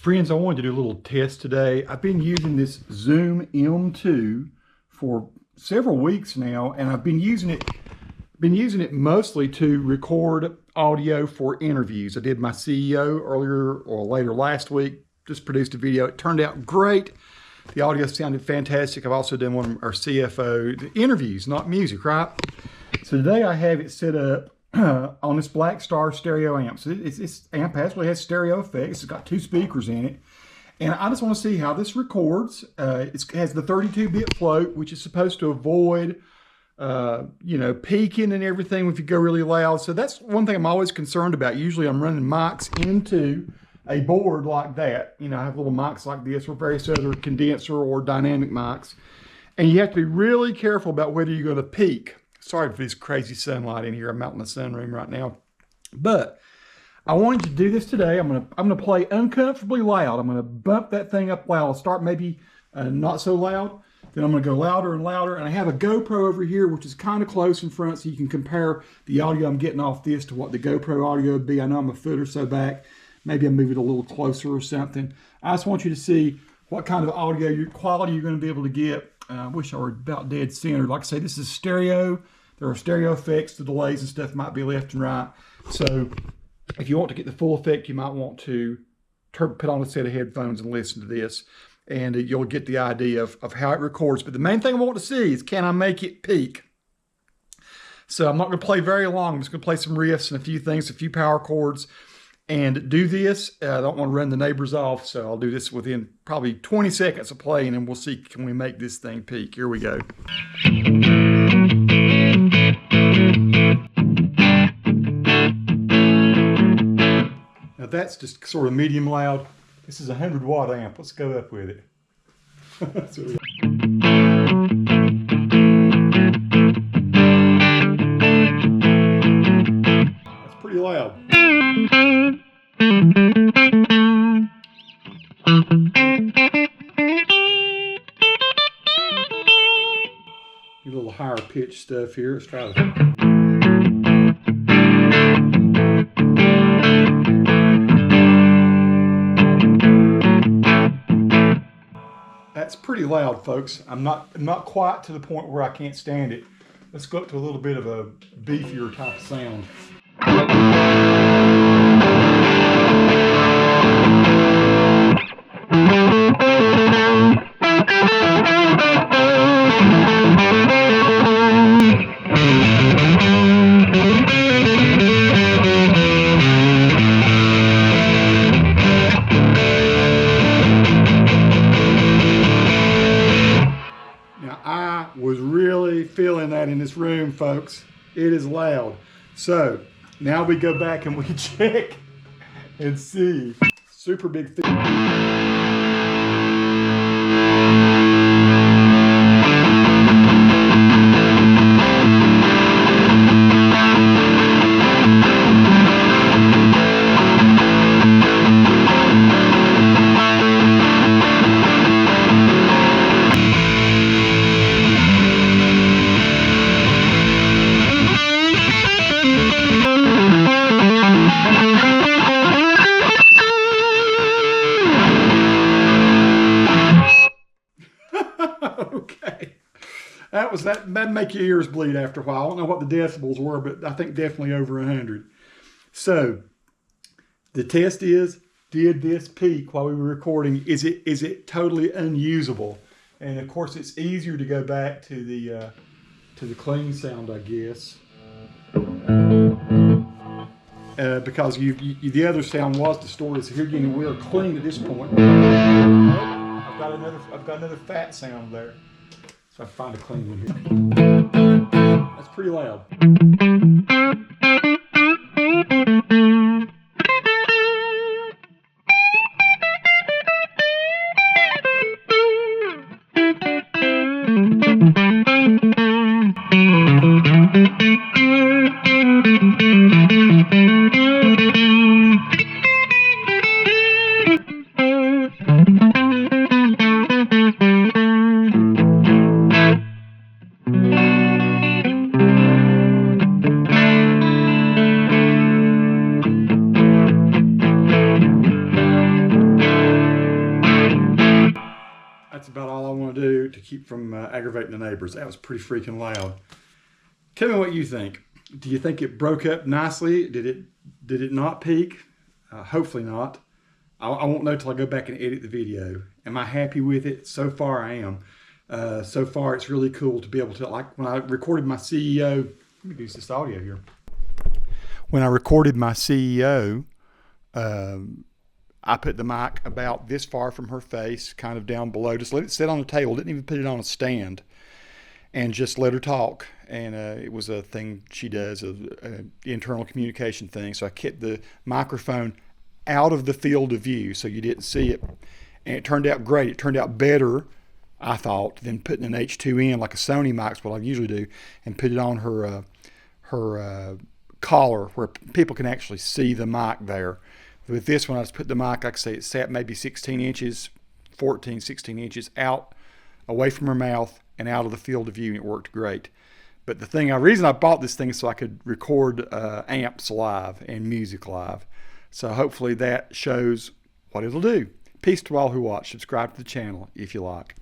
Friends, I wanted to do a little test today. I've been using this Zoom M2 for several weeks now, and I've been using it mostly to record audio for interviews. I did my CEO earlier or later last week, just produced a video. It turned out great. The audio sounded fantastic. I've also done one of our CFO the interviews, not music, right? So today I have it set up on this Blackstar stereo amp. So this amp actually has stereo effects. It's got 2 speakers in it. And I just want to see how this records. It has the 32-bit float, which is supposed to avoid, peaking and everything if you go really loud. So that's one thing I'm always concerned about. Usually I'm running mics into a board like that. I have little mics like this or various other condenser or dynamic mics. And you have to be really careful about whether you're going to peak. Sorry for this crazy sunlight in here. I'm out in the sunroom right now. But I wanted to do this today. I'm gonna play uncomfortably loud. I'm gonna bump that thing up loud. I'll start maybe not so loud. Then I'm gonna go louder and louder. And I have a GoPro over here, which is kind of close in front, so you can compare the audio I'm getting off this to what the GoPro audio would be. I know I'm a foot or so back. Maybe I'll move it a little closer or something. I just want you to see what kind of audio quality you're gonna be able to get. I wish I were about dead center. Like I say, this is stereo. There are stereo effects. The delays and stuff might be left and right. So if you want to get the full effect, you might want to put on a set of headphones and listen to this. And you'll get the idea of how it records. But the main thing I want to see is, can I make it peak? So I'm not going to play very long. I'm just going to play some riffs and a few things, a few power chords, and do this. I don't want to run the neighbors off, so I'll do this within probably 20 seconds of playing, and we'll see, can we make this thing peak? Here we go. Now that's just sort of medium loud. This is a 100-watt amp. Let's go up with it. That's pretty loud. A little higher pitch stuff here. Let's try it. That's pretty loud, folks. I'm not quite to the point where I can't stand it. Let's go up to a little bit of a beefier type of sound. Was really feeling that in this room, folks. It is loud. So now we go back and we check and see. Super big thing. Okay, that'd make your ears bleed after a while. I don't know what the decibels were, but I think definitely over 100. So the test is, did this peak while we were recording? Is it totally unusable? And of course, it's easier to go back to the clean sound, I guess, because the other sound was distorted. So here again, we're clean at this point. I've got another fat sound there. So I find a clean one here. That's pretty loud. That's about all I want to do to keep from aggravating the neighbors. That was pretty freaking loud. Tell me what you think. Do you think it broke up nicely? Did it not peak? Hopefully not. I won't know till I go back and edit the video. Am I happy with it? So far I am. So far it's really cool to be able to, like when I recorded my CEO, let me use this audio here. When I recorded my CEO, I put the mic about this far from her face, kind of down below, just let it sit on the table, didn't even put it on a stand, and just let her talk. And it was a thing she does, an internal communication thing. So I kept the microphone out of the field of view so you didn't see it. And it turned out great. It turned out better, I thought, than putting an H2N like a Sony mic's what I usually do, and put it on her collar where people can actually see the mic there. With this one, I just put the mic, like I say, it sat maybe 16 inches, 16 inches out, away from her mouth and out of the field of view, and it worked great. But the reason I bought this thing is so I could record amps live and music live. So hopefully that shows what it'll do. Peace to all who watch. Subscribe to the channel if you like.